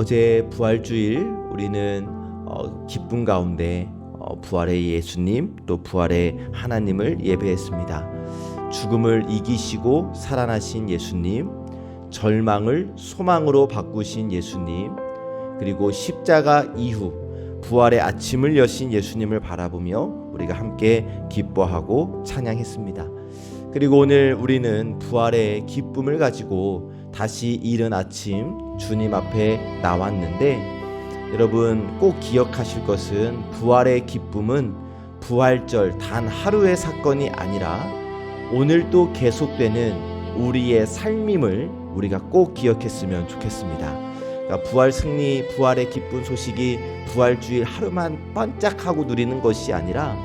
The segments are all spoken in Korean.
어제 부활주일 우리는 기쁨 가운데 부활의 예수님 또 부활의 하나님을 예배했습니다. 죽음을 이기시고 살아나신 예수님, 절망을 소망으로 바꾸신 예수님, 그리고 십자가 이후 부활의 아침을 여신 예수님을 바라보며 우리가 함께 기뻐하고 찬양했습니다. 그리고 오늘 우리는 부활의 기쁨을 가지고 다시 이른 아침 주님 앞에 나왔는데, 여러분 꼭 기억하실 것은 부활의 기쁨은 부활절 단 하루의 사건이 아니라 오늘도 계속되는 우리의 삶임을 우리가 꼭 기억했으면 좋겠습니다. 그러니까 부활 승리, 부활의 기쁜 소식이 부활주일 하루만 반짝하고 누리는 것이 아니라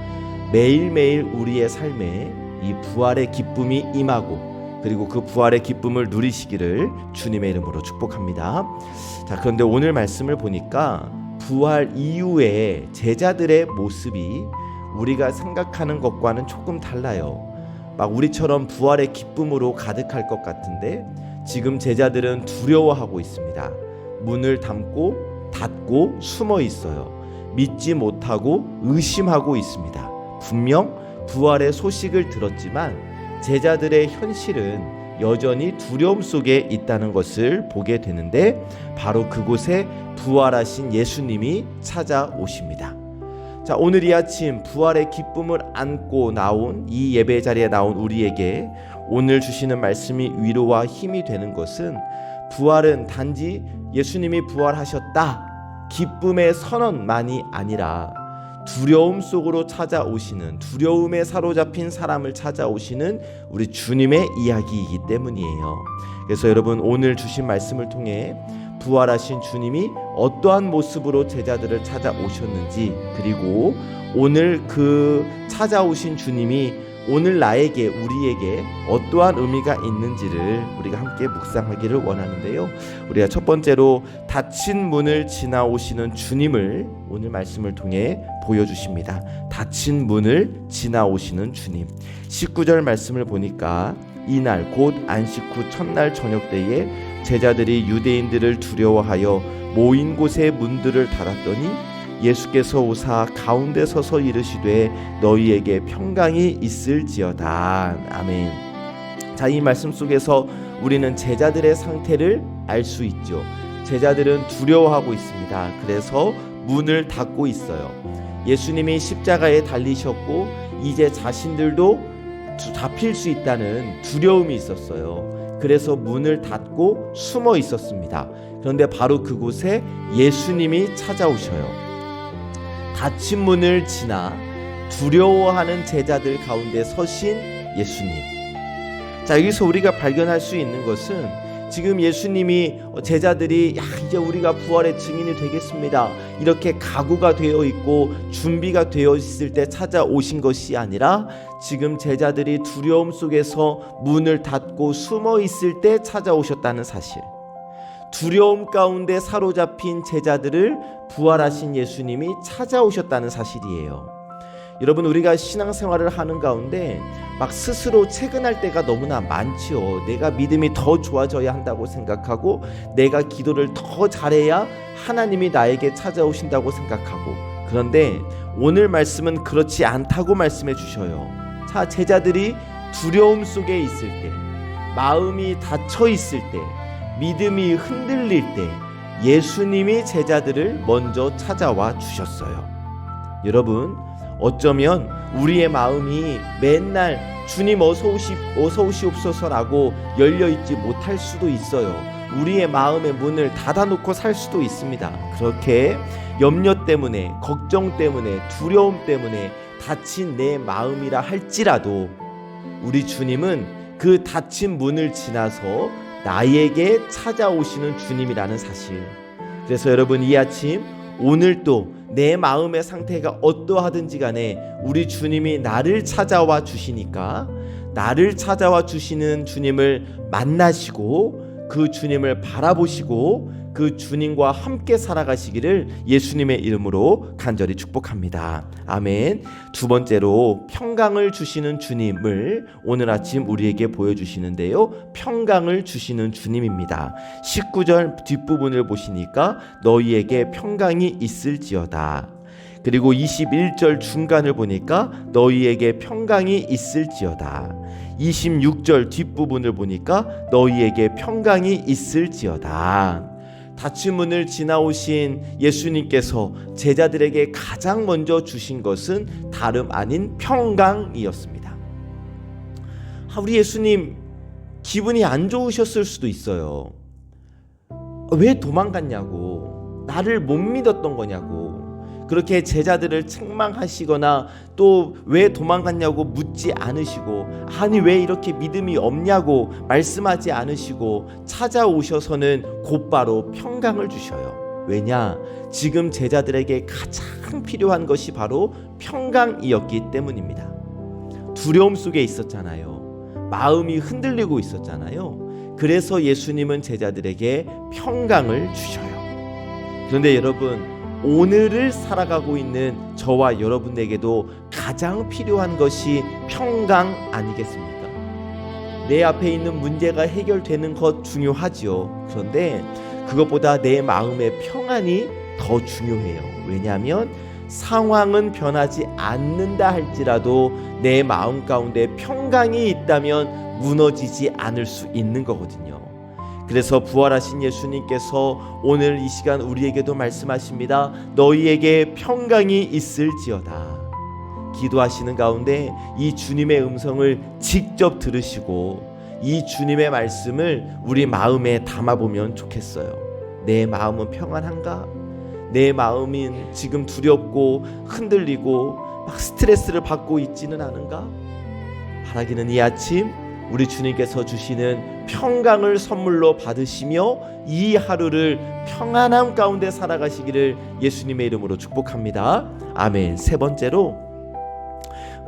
매일매일 우리의 삶에 이 부활의 기쁨이 임하고, 그리고 그 부활의 기쁨을 누리시기를 주님의 이름으로 축복합니다. 자, 그런데 오늘 말씀을 보니까 부활 이후에 제자들의 모습이 우리가 생각하는 것과는 조금 달라요. 막 우리처럼 부활의 기쁨으로 가득할 것 같은데 지금 제자들은 두려워하고 있습니다. 문을 닫고 숨어 있어요. 믿지 못하고 의심하고 있습니다. 분명 부활의 소식을 들었지만 제자들의 현실은 여전히 두려움 속에 있다는 것을 보게 되는데, 바로 그곳에 부활하신 예수님이 찾아오십니다. 자, 오늘 이 아침 부활의 기쁨을 안고 나온 이 예배 자리에 나온 우리에게 오늘 주시는 말씀이 위로와 힘이 되는 것은, 부활은 단지 예수님이 부활하셨다 기쁨의 선언만이 아니라 두려움 속으로 찾아오시는, 두려움에 사로잡힌 사람을 찾아오시는 우리 주님의 이야기이기 때문이에요. 그래서 여러분 오늘 주신 말씀을 통해 부활하신 주님이 어떠한 모습으로 제자들을 찾아오셨는지, 그리고 오늘 그 찾아오신 주님이 오늘 나에게, 우리에게 어떠한 의미가 있는지를 우리가 함께 묵상하기를 원하는데요. 우리가 첫 번째로 닫힌 문을 지나오시는 주님을 오늘 말씀을 통해 보여주십니다. 닫힌 문을 지나오시는 주님. 19절 말씀을 보니까 이날 곧 안식 후 첫날 저녁 때에 제자들이 유대인들을 두려워하여 모인 곳의 문들을 닫았더니 예수께서 오사 가운데 서서 이르시되 너희에게 평강이 있을지어다. 아멘. 자, 이 말씀 속에서 우리는 제자들의 상태를 알 수 있죠. 제자들은 두려워하고 있습니다. 그래서 문을 닫고 있어요. 예수님이 십자가에 달리셨고 이제 자신들도 잡힐 수 있다는 두려움이 있었어요. 그래서 문을 닫고 숨어 있었습니다. 그런데 바로 그곳에 예수님이 찾아오셔요. 닫힌 문을 지나 두려워하는 제자들 가운데 서신 예수님. 자, 여기서 우리가 발견할 수 있는 것은 지금 예수님이 제자들이 이제 우리가 부활의 증인이 되겠습니다, 이렇게 각오가 되어 있고 준비가 되어 있을 때 찾아오신 것이 아니라 지금 제자들이 두려움 속에서 문을 닫고 숨어 있을 때 찾아오셨다는 사실. 두려움 가운데 사로잡힌 제자들을 부활하신 예수님이 찾아오셨다는 사실이에요. 여러분, 우리가 신앙생활을 하는 가운데 막 스스로 채근할 때가 너무나 많지요. 내가 믿음이 더 좋아져야 한다고 생각하고, 내가 기도를 더 잘해야 하나님이 나에게 찾아오신다고 생각하고, 그런데 오늘 말씀은 그렇지 않다고 말씀해 주셔요. 자, 제자들이 두려움 속에 있을 때, 마음이 닫혀 있을 때, 믿음이 흔들릴 때 예수님이 제자들을 먼저 찾아와 주셨어요. 여러분, 어쩌면 우리의 마음이 맨날 주님 어서 오시옵소서라고 열려있지 못할 수도 있어요. 우리의 마음의 문을 닫아놓고 살 수도 있습니다. 그렇게 염려 때문에, 걱정 때문에, 두려움 때문에 닫힌 내 마음이라 할지라도 우리 주님은 그 닫힌 문을 지나서 나에게 찾아오시는 주님이라는 사실. 그래서 여러분, 이 아침 오늘도 내 마음의 상태가 어떠하든지 간에 우리 주님이 나를 찾아와 주시니까, 나를 찾아와 주시는 주님을 만나시고 그 주님을 바라보시고 그 주님과 함께 살아가시기를 예수님의 이름으로 간절히 축복합니다. 아멘. 두 번째로 평강을 주시는 주님을 오늘 아침 우리에게 보여주시는데요. 평강을 주시는 주님입니다. 19절 뒷부분을 보시니까 너희에게 평강이 있을지어다. 그리고 21절 중간을 보니까 너희에게 평강이 있을지어다. 26절 뒷부분을 보니까 너희에게 평강이 있을지어다. 닫힌 문을 지나오신 예수님께서 제자들에게 가장 먼저 주신 것은 다름 아닌 평강이었습니다. 우리 예수님 기분이 안 좋으셨을 수도 있어요. 왜 도망갔냐고, 나를 못 믿었던 거냐고, 그렇게 제자들을 책망하시거나 또 왜 도망갔냐고 묻지 않으시고, 아니 왜 이렇게 믿음이 없냐고 말씀하지 않으시고 찾아오셔서는 곧바로 평강을 주셔요. 왜냐? 지금 제자들에게 가장 필요한 것이 바로 평강이었기 때문입니다. 두려움 속에 있었잖아요. 마음이 흔들리고 있었잖아요. 그래서 예수님은 제자들에게 평강을 주셔요. 그런데 여러분, 오늘을 살아가고 있는 저와 여러분에게도 가장 필요한 것이 평강 아니겠습니까? 내 앞에 있는 문제가 해결되는 것 중요하죠. 그런데 그것보다 내 마음의 평안이 더 중요해요. 왜냐하면 상황은 변하지 않는다 할지라도 내 마음 가운데 평강이 있다면 무너지지 않을 수 있는 거거든요. 그래서 부활하신 예수님께서 오늘 이 시간 우리에게도 말씀하십니다. 너희에게 평강이 있을지어다. 기도하시는 가운데 이 주님의 음성을 직접 들으시고 이 주님의 말씀을 우리 마음에 담아보면 좋겠어요. 내 마음은 평안한가? 내 마음은 지금 두렵고 흔들리고 막 스트레스를 받고 있지는 않은가? 바라기는 이 아침 우리 주님께서 주시는 평강을 선물로 받으시며 이 하루를 평안함 가운데 살아가시기를 예수님의 이름으로 축복합니다. 아멘. 세 번째로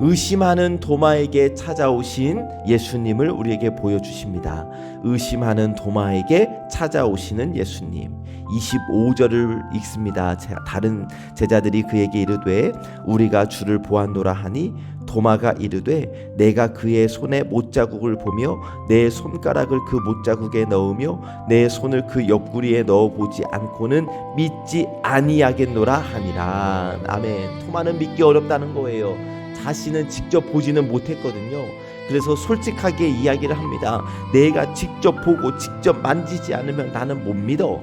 의심하는 도마에게 찾아오신 예수님을 우리에게 보여주십니다. 의심하는 도마에게 찾아오시는 예수님. 25절을 읽습니다. 다른 제자들이 그에게 이르되 우리가 주를 보았노라 하니 도마가 이르되 내가 그의 손에 못자국을 보며 내 손가락을 그 못자국에 넣으며 내 손을 그 옆구리에 넣어보지 않고는 믿지 아니하겠노라 하니라. 아멘. 토마는 믿기 어렵다는 거예요. 자신은 직접 보지는 못했거든요. 그래서 솔직하게 이야기를 합니다. 내가 직접 보고 직접 만지지 않으면 나는 못 믿어.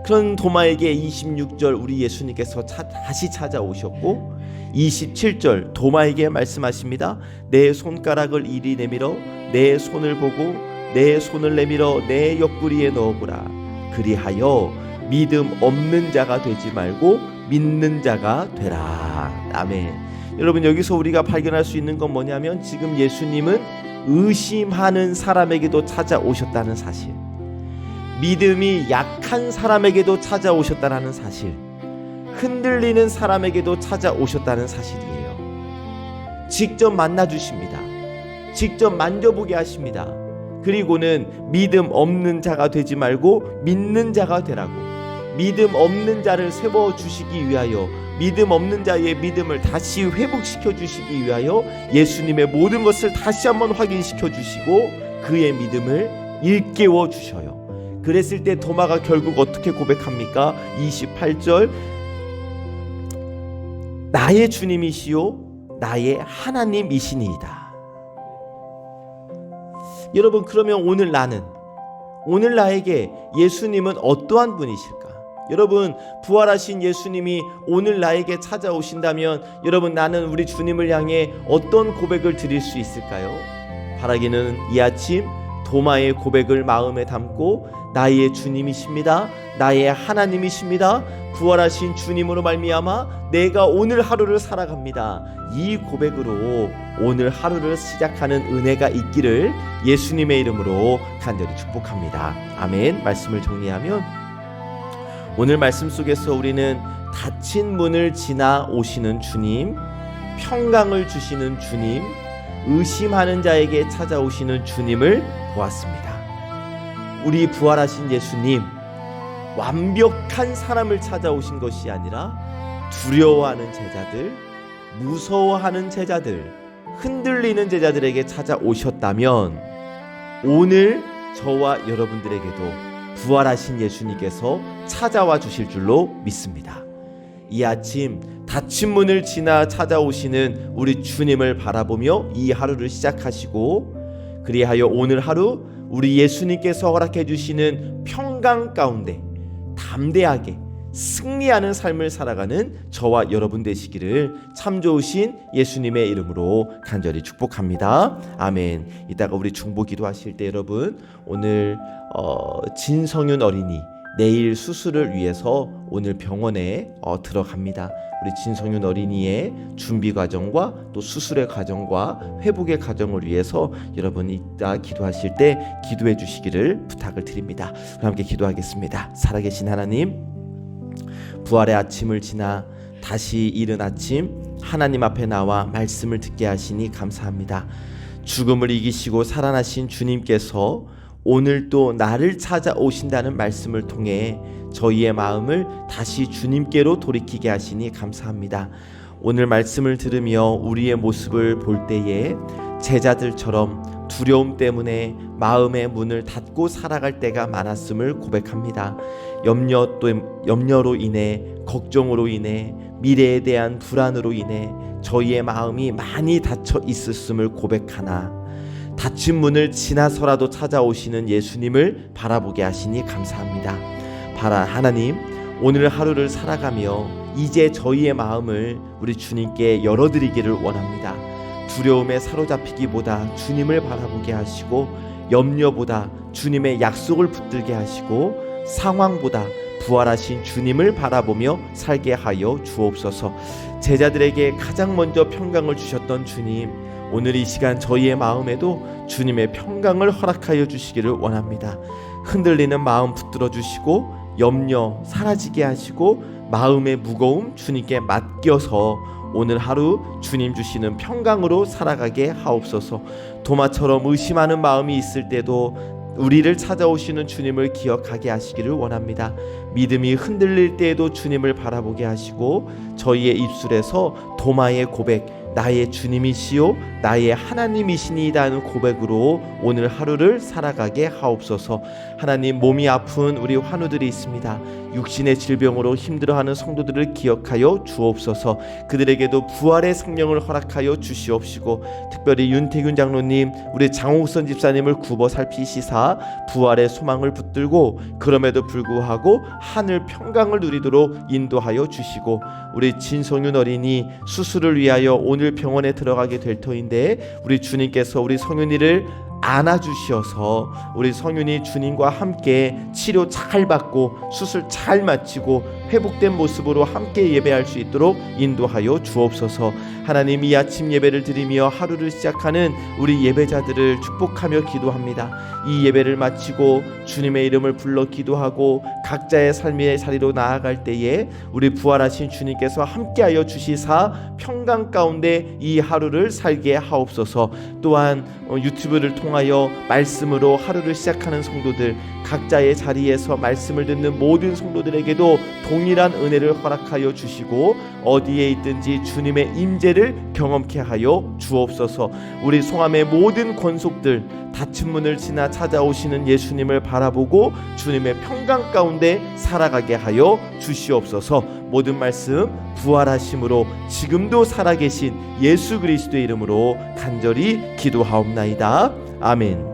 그런 도마에게 26절 우리 예수님께서 다시 찾아오셨고 27절 도마에게 말씀하십니다. 내 손가락을 이리 내밀어 내 손을 보고 내 손을 내밀어 내 옆구리에 넣어보라. 그리하여 믿음 없는 자가 되지 말고 믿는 자가 되라. 아멘. 여러분, 여기서 우리가 발견할 수 있는 건 뭐냐면 지금 예수님은 의심하는 사람에게도 찾아오셨다는 사실, 믿음이 약한 사람에게도 찾아오셨다는 사실, 흔들리는 사람에게도 찾아오셨다는 사실이에요. 직접 만나주십니다. 직접 만져보게 하십니다. 그리고는 믿음 없는 자가 되지 말고 믿는 자가 되라고, 믿음 없는 자를 세워주시기 위하여, 믿음 없는 자의 믿음을 다시 회복시켜 주시기 위하여 예수님의 모든 것을 다시 한번 확인시켜 주시고 그의 믿음을 일깨워 주셔요. 그랬을 때 도마가 결국 어떻게 고백합니까? 28절 나의 주님이시요 나의 하나님이시니이다. 여러분, 그러면 오늘 나에게 예수님은 어떠한 분이실까? 여러분, 부활하신 예수님이 오늘 나에게 찾아오신다면 여러분, 나는 우리 주님을 향해 어떤 고백을 드릴 수 있을까요? 바라기는 이 아침 도마의 고백을 마음에 담고 나의 주님이십니다, 나의 하나님이십니다, 부활하신 주님으로 말미암아 내가 오늘 하루를 살아갑니다. 이 고백으로 오늘 하루를 시작하는 은혜가 있기를 예수님의 이름으로 간절히 축복합니다. 아멘. 말씀을 정리하면 오늘 말씀 속에서 우리는 닫힌 문을 지나 오시는 주님, 평강을 주시는 주님, 의심하는 자에게 찾아오시는 주님을 보았습니다. 우리 부활하신 예수님, 완벽한 사람을 찾아오신 것이 아니라 두려워하는 제자들, 무서워하는 제자들, 흔들리는 제자들에게 찾아오셨다면 오늘 저와 여러분들에게도 부활하신 예수님께서 찾아와 주실 줄로 믿습니다. 이 아침 닫힌 문을 지나 찾아오시는 우리 주님을 바라보며 이 하루를 시작하시고, 그리하여 오늘 하루 우리 예수님께서 허락해 주시는 평강 가운데 담대하게 승리하는 삶을 살아가는 저와 여러분 되시기를 참 좋으신 예수님의 이름으로 간절히 축복합니다. 아멘. 이따가 우리 중보 기도하실 때 여러분, 오늘 진성윤 어린이 내일 수술을 위해서 오늘 병원에 들어갑니다. 우리 진성윤 어린이의 준비 과정과 또 수술의 과정과 회복의 과정을 위해서 여러분 이따 기도하실 때 기도해 주시기를 부탁을 드립니다. 우리 함께 기도하겠습니다. 살아계신 하나님, 부활의 아침을 지나 다시 이른 아침 하나님 앞에 나와 말씀을 듣게 하시니 감사합니다. 죽음을 이기시고 살아나신 주님께서 오늘 또 나를 찾아오신다는 말씀을 통해 저희의 마음을 다시 주님께로 돌이키게 하시니 감사합니다. 오늘 말씀을 들으며 우리의 모습을 볼 때에 제자들처럼 두려움 때문에 마음의 문을 닫고 살아갈 때가 많았음을 고백합니다. 염려로 인해, 걱정으로 인해, 미래에 대한 불안으로 인해 저희의 마음이 많이 닫혀 있었음을 고백하나, 닫힌 문을 지나서라도 찾아오시는 예수님을 바라보게 하시니 감사합니다. 하나님, 오늘 하루를 살아가며 이제 저희의 마음을 우리 주님께 열어드리기를 원합니다. 두려움에 사로잡히기보다 주님을 바라보게 하시고, 염려보다 주님의 약속을 붙들게 하시고, 상황보다 부활하신 주님을 바라보며 살게 하여 주옵소서. 제자들에게 가장 먼저 평강을 주셨던 주님, 오늘 이 시간 저희의 마음에도 주님의 평강을 허락하여 주시기를 원합니다. 흔들리는 마음 붙들어 주시고, 염려 사라지게 하시고, 마음의 무거움 주님께 맡겨서 오늘 하루 주님 주시는 평강으로 살아가게 하옵소서. 도마처럼 의심하는 마음이 있을 때도 우리를 찾아오시는 주님을 기억하게 하시기를 원합니다. 믿음이 흔들릴 때에도 주님을 바라보게 하시고, 저희의 입술에서 도마의 고백, 나의 주님이시요 나의 하나님이시니이다는 고백으로 오늘 하루를 살아가게 하옵소서. 하나님, 몸이 아픈 우리 환우들이 있습니다. 육신의 질병으로 힘들어하는 성도들을 기억하여 주옵소서. 그들에게도 부활의 생명을 허락하여 주시옵시고, 특별히 윤태균 장로님, 우리 장옥선 집사님을 굽어 살피시사 부활의 소망을 붙들고 그럼에도 불구하고 하늘 평강을 누리도록 인도하여 주시고, 우리 진성윤 어린이 수술을 위하여 오늘 병원에 들어가게 될 터인데 우리 주님께서 우리 성윤이를 안아주셔서 우리 성윤이 주님과 함께 치료 잘 받고 수술 잘 마치고 회복된 모습으로 함께 예배할 수 있도록 인도하여 주옵소서. 하나님, 이 아침 예배를 드리며 하루를 시작하는 우리 예배자들을 축복하며 기도합니다. 이 예배를 마치고 주님의 이름을 불러 기도하고 각자의 삶의 자리로 나아갈 때에 우리 부활하신 주님께서 함께하여 주시사 평강 가운데 이 하루를 살게 하옵소서. 또한 유튜브를 통하여 말씀으로 하루를 시작하는 성도들, 각자의 자리에서 말씀을 듣는 모든 성도들에게도 동일한 은혜를 허락하여 주시고, 어디에 있든지 주님의 임재를 경험케 하여 주옵소서. 우리 송암의 모든 권속들, 닫힌 문을 지나 찾아오시는 예수님을 바라보고 주님의 평강 가운데 살아가게 하여 주시옵소서. 모든 말씀 부활하심으로 지금도 살아계신 예수 그리스도의 이름으로 간절히 기도하옵나이다. 아멘.